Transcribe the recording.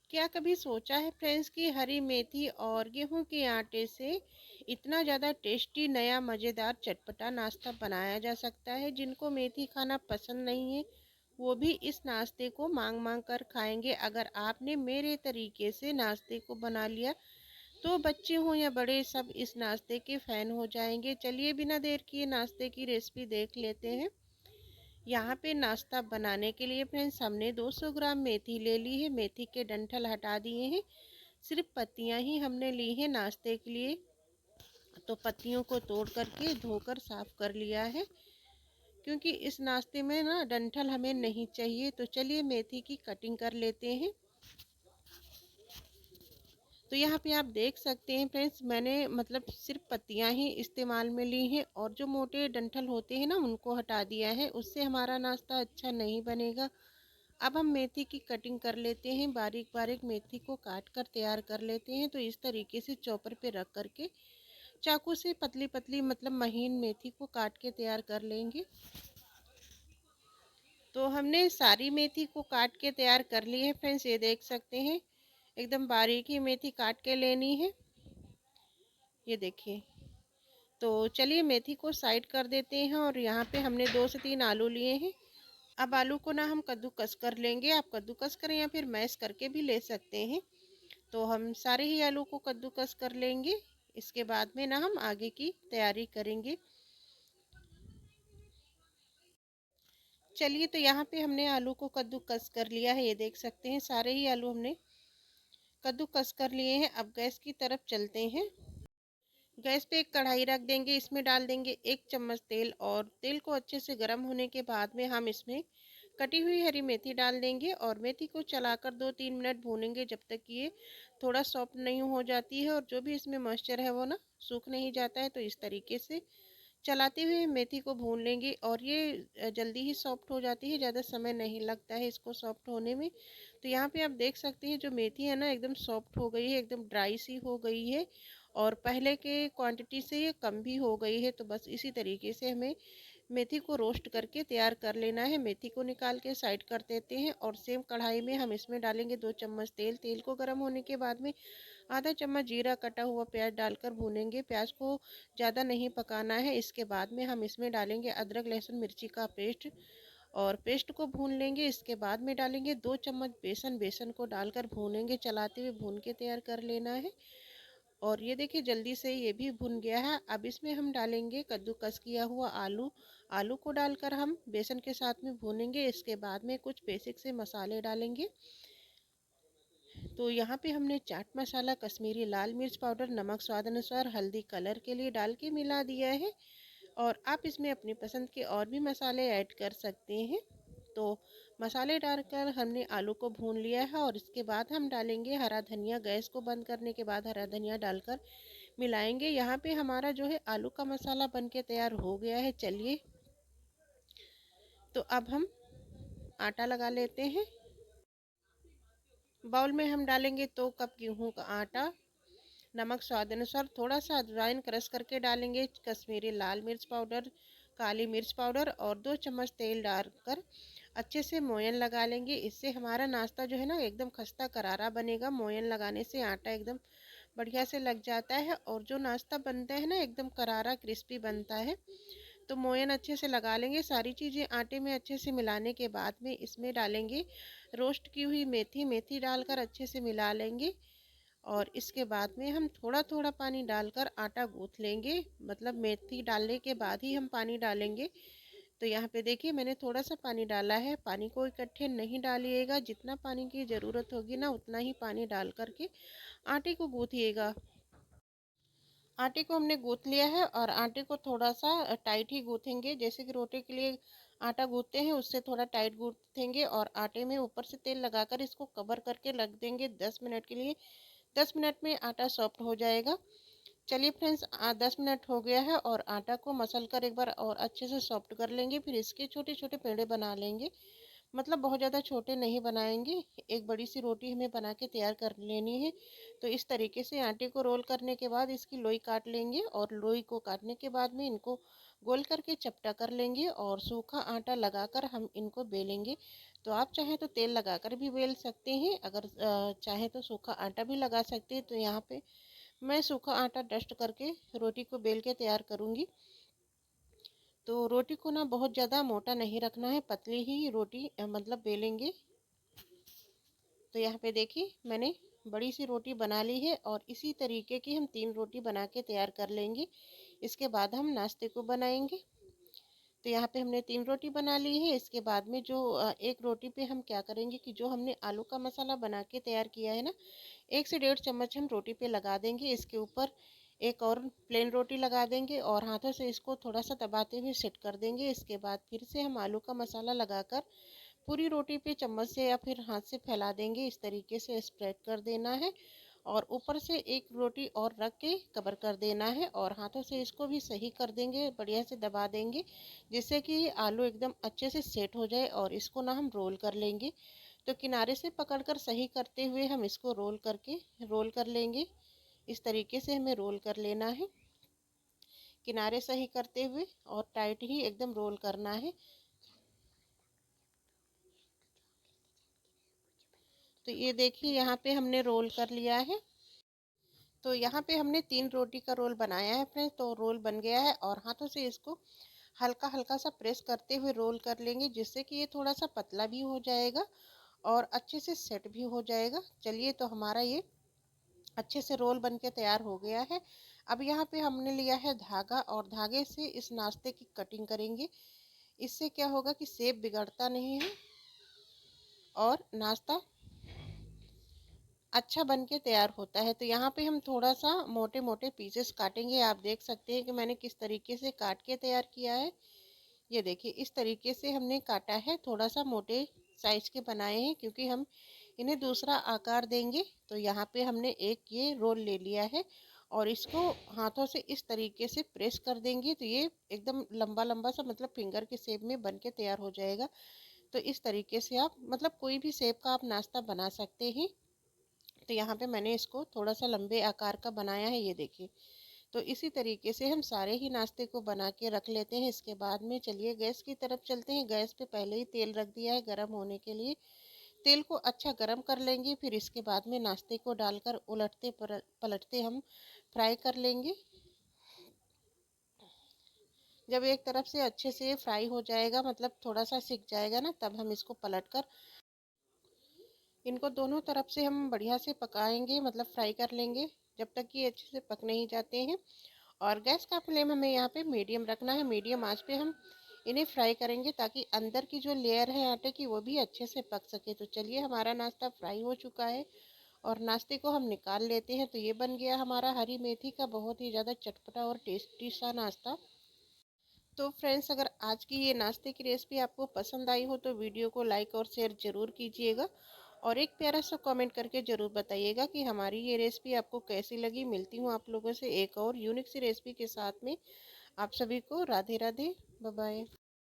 क्या कभी सोचा है फ्रेंड्स कि हरी मेथी और गेहूं के आटे से इतना ज़्यादा टेस्टी नया मज़ेदार चटपटा नाश्ता बनाया जा सकता है। जिनको मेथी खाना पसंद नहीं है वो भी इस नाश्ते को मांग मांग कर खाएंगे। अगर आपने मेरे तरीके से नाश्ते को बना लिया तो बच्चे हों या बड़े सब इस नाश्ते के फ़ैन हो जाएंगे। चलिए बिना देर किए नाश्ते की रेसिपी देख लेते हैं। यहाँ पे नाश्ता बनाने के लिए फ्रेंड्स हमने 200 ग्राम मेथी ले ली है। मेथी के डंठल हटा दिए हैं, सिर्फ पत्तियां ही हमने ली हैं नाश्ते के लिए। तो पत्तियों को तोड़ करके धोकर साफ कर लिया है, क्योंकि इस नाश्ते में ना डंठल हमें नहीं चाहिए। तो चलिए मेथी की कटिंग कर लेते हैं। तो यहाँ पे आप देख सकते हैं फ्रेंड्स, मैंने मतलब सिर्फ पत्तियां ही इस्तेमाल में ली हैं और जो मोटे डंठल होते हैं ना उनको हटा दिया है, उससे हमारा नाश्ता अच्छा नहीं बनेगा। अब हम मेथी की कटिंग कर लेते हैं। बारीक बारीक मेथी को काट कर तैयार कर लेते हैं। तो इस तरीके से चॉपर पे रख करके चाकू से पतली पतली मतलब महीन मेथी को काट के तैयार कर लेंगे। तो हमने सारी मेथी को काट के तैयार कर ली है फ्रेंड्स, ये देख सकते हैं एकदम बारीक ही मेथी काट के लेनी है। ये देखिए। तो चलिए मेथी को साइड कर देते हैं और यहाँ पे हमने 2 से 3 आलू लिए हैं। अब आलू को ना हम कद्दूकस कर लेंगे। आप कद्दूकस करें या फिर मैश करके भी ले सकते हैं। तो हम सारे ही आलू को कद्दूकस कर लेंगे। इसके बाद में ना हम आगे की तैयारी करेंगे। चलिए, तो यहाँ पे हमने आलू को कद्दूकस कर लिया है। ये देख सकते हैं सारे ही आलू हमने कद्दूकस कर लिए हैं। अब गैस की तरफ चलते हैं। गैस पे एक कढ़ाई रख देंगे, इसमें डाल देंगे 1 चम्मच तेल और तेल को अच्छे से गर्म होने के बाद में हम इसमें कटी हुई हरी मेथी डाल देंगे और मेथी को चलाकर 2-3 मिनट भूनेंगे जब तक ये थोड़ा सॉफ्ट नहीं हो जाती है और जो भी इसमें मॉइस्चर है वो ना सूख नहीं जाता है। तो इस तरीके से चलाते हुए मेथी को भून लेंगे और ये जल्दी ही सॉफ्ट हो जाती है, ज़्यादा समय नहीं लगता है इसको सॉफ्ट होने में। तो यहाँ पे आप देख सकते हैं जो मेथी है ना एकदम सॉफ्ट हो गई है, एकदम ड्राई सी हो गई है और पहले के क्वांटिटी से ये कम भी हो गई है। तो बस इसी तरीके से हमें मेथी को रोस्ट करके तैयार कर लेना है। मेथी को निकाल के साइड कर देते हैं और सेम कढ़ाई में हम इसमें डालेंगे 2 चम्मच तेल। तेल को गर्म होने के बाद में आधा चम्मच जीरा, कटा हुआ प्याज डालकर भूनेंगे। प्याज को ज़्यादा नहीं पकाना है। इसके बाद में हम इसमें डालेंगे अदरक लहसुन मिर्ची का पेस्ट और पेस्ट को भून लेंगे। इसके बाद में डालेंगे 2 चम्मच बेसन। बेसन को डालकर भूनेंगे, चलाते हुए भून के तैयार कर लेना है। और ये देखिए जल्दी से ये भी भुन गया है। अब इसमें हम डालेंगे कद्दूकस किया हुआ आलू। आलू को डालकर हम बेसन के साथ में भूनेंगे। इसके बाद में कुछ बेसिक से मसाले डालेंगे। तो यहाँ पे हमने चाट मसाला, कश्मीरी लाल मिर्च पाउडर, नमक स्वाद अनुसार, हल्दी कलर के लिए डाल के मिला दिया है और आप इसमें अपनी पसंद के और भी मसाले ऐड कर सकते हैं। तो मसाले डालकर हमने आलू को भून लिया है और इसके बाद हम डालेंगे हरा धनिया। गैस को बंद करने के बाद हरा धनिया डालकर मिलाएंगे। यहाँ पे हमारा जो है आलू का मसाला बन के तैयार हो गया है। चलिए, तो अब हम आटा लगा लेते हैं। बाउल में हम डालेंगे 2 कप गेहूं का आटा, नमक स्वाद अनुसार, थोड़ा सा अजवाइन क्रश करके डालेंगे, कश्मीरी लाल मिर्च पाउडर, काली मिर्च पाउडर और 2 चम्मच तेल डालकर अच्छे से मोयन लगा लेंगे। इससे हमारा नाश्ता जो है ना एकदम खस्ता करारा बनेगा। मोयन लगाने से आटा एकदम बढ़िया से लग जाता है और जो नाश्ता बनता है ना एकदम करारा क्रिस्पी बनता है। तो मोयन अच्छे से लगा लेंगे। सारी चीज़ें आटे में अच्छे से मिलाने के बाद में इसमें डालेंगे रोस्ट की हुई मेथी। मेथी डालकर अच्छे से मिला लेंगे और इसके बाद में हम थोड़ा थोड़ा पानी डालकर आटा गूँथ लेंगे। मतलब मेथी डालने के बाद ही हम पानी डालेंगे। तो यहाँ पे देखिए मैंने थोड़ा सा पानी डाला है। पानी को इकट्ठे नहीं डालिएगा, जितना पानी की ज़रूरत होगी ना उतना ही पानी डाल करके आटे को गूँथिएगा। आटे को हमने गूँथ लिया है और आटे को थोड़ा सा टाइट ही गूँथेंगे, जैसे कि रोटी के लिए आटा गूँथते हैं उससे थोड़ा टाइट गूँथेंगे और आटे में ऊपर से तेल लगाकर इसको कवर करके रख देंगे 10 मिनट के लिए। 10 मिनट में आटा सॉफ्ट हो जाएगा। चलिए फ्रेंड्स, 10 मिनट हो गया है और आटा को मसल कर एक बार और अच्छे से सॉफ्ट कर लेंगे। फिर इसके छोटे छोटे पेड़े बना लेंगे। मतलब बहुत ज़्यादा छोटे नहीं बनाएंगे, एक बड़ी सी रोटी हमें बना के तैयार कर लेनी है। तो इस तरीके से आटे को रोल करने के बाद इसकी लोई काट लेंगे और लोई को काटने के बाद में इनको गोल करके चपटा कर लेंगे और सूखा आटा लगाकर हम इनको बेलेंगे। तो आप चाहें तो तेल लगाकर भी बेल सकते हैं, अगर चाहें तो सूखा आटा भी लगा सकते हैं। तो यहाँ पे मैं सूखा आटा डस्ट करके रोटी को बेल के तैयार करूँगी। तो रोटी को ना बहुत ज़्यादा मोटा नहीं रखना है, पतली ही रोटी मतलब बेलेंगे। तो यहाँ पे देखिए मैंने बड़ी सी रोटी बना ली है और इसी तरीके की हम 3 रोटी बना के तैयार कर लेंगे। इसके बाद हम नाश्ते को बनाएंगे। तो यहाँ पे हमने 3 रोटी बना ली है। इसके बाद में जो एक रोटी पे हम क्या करेंगे कि जो हमने आलू का मसाला बना के तैयार किया है ना, 1 से 1.5 चम्मच हम रोटी पे लगा देंगे। इसके ऊपर एक और प्लेन रोटी लगा देंगे और हाथों से इसको थोड़ा सा दबाते हुए सेट कर देंगे। इसके बाद फिर से हम आलू का मसाला लगाकर पूरी रोटी पे चम्मच से या फिर हाथ से फैला देंगे। इस तरीके से स्प्रेड कर देना है और ऊपर से एक रोटी और रख के कवर कर देना है और हाथों से इसको भी सही कर देंगे, बढ़िया से दबा देंगे जिससे कि आलू एकदम अच्छे से सेट हो जाए। और इसको ना हम रोल कर लेंगे। तो किनारे से पकड़कर सही करते हुए हम इसको रोल कर लेंगे। इस तरीके से हमें रोल कर लेना है, किनारे सही करते हुए और टाइट ही एकदम रोल करना है। तो ये देखिए यहाँ पे हमने रोल कर लिया है। तो यहाँ पे हमने 3 रोटी का रोल बनाया है फ्रेंड्स। तो रोल बन गया है और हाथों से इसको हल्का हल्का सा प्रेस करते हुए रोल कर लेंगे जिससे कि ये थोड़ा सा पतला भी हो जाएगा और अच्छे से सेट भी हो जाएगा। चलिए, तो हमारा ये अच्छे से रोल बन के तैयार हो गया है। अब यहाँ पे हमने लिया है धागा और धागे से इस नाश्ते की कटिंग करेंगे। इससे क्या होगा कि शेप बिगड़ता नहीं है और नाश्ता अच्छा बन के तैयार होता है। तो यहाँ पे हम थोड़ा सा मोटे मोटे पीसेस काटेंगे। आप देख सकते हैं कि मैंने किस तरीके से काट के तैयार किया है। ये देखिए इस तरीके से हमने काटा है, थोड़ा सा मोटे साइज के बनाए हैं क्योंकि हम इन्हें दूसरा आकार देंगे। तो यहाँ पे हमने एक ये रोल ले लिया है और इसको हाथों से इस तरीके से प्रेस कर देंगे तो ये एकदम लंबा लंबा सा मतलब फिंगर के शेप में बन के तैयार हो जाएगा। तो इस तरीके से आप मतलब कोई भी शेप का आप नाश्ता बना सकते हैं। तो यहाँ पे मैंने इसको थोड़ा सा लंबे आकार का बनाया है, ये देखिए। तो इसी तरीके से हम सारे ही नाश्ते को बना के रख लेते हैं। इसके बाद में चलिए गैस की तरफ चलते हैं। गैस पे पहले ही तेल रख दिया है गर्म होने के लिए। तेल को अच्छा गर्म कर लेंगे, फिर इसके बाद में नाश्ते को डालकर उलटते पलटते हम फ्राई कर लेंगे। जब एक तरफ से अच्छे से फ्राई हो जाएगा, मतलब थोड़ा सा सिक जाएगा ना, तब हम इसको पलट कर इनको दोनों तरफ से हम बढ़िया से पकाएंगे, मतलब फ्राई कर लेंगे जब तक कि अच्छे से पक नहीं जाते हैं। और गैस का फ्लेम हमें यहाँ पे मीडियम रखना है। मीडियम आंच पे हम इन्हें फ्राई करेंगे ताकि अंदर की जो लेयर है आटे की वो भी अच्छे से पक सके। तो चलिए, हमारा नाश्ता फ्राई हो चुका है और नाश्ते को हम निकाल लेते हैं। तो ये बन गया हमारा हरी मेथी का बहुत ही ज़्यादा चटपटा और टेस्टी सा नाश्ता। तो फ्रेंड्स, अगर आज की ये नाश्ते की रेसिपी आपको पसंद आई हो तो वीडियो को लाइक और शेयर ज़रूर कीजिएगा और एक प्यारा सा कमेंट करके ज़रूर बताइएगा कि हमारी ये रेसिपी आपको कैसी लगी। मिलती हूँ आप लोगों से एक और यूनिक सी रेसिपी के साथ में। आप सभी को राधे राधे, बाय बाय।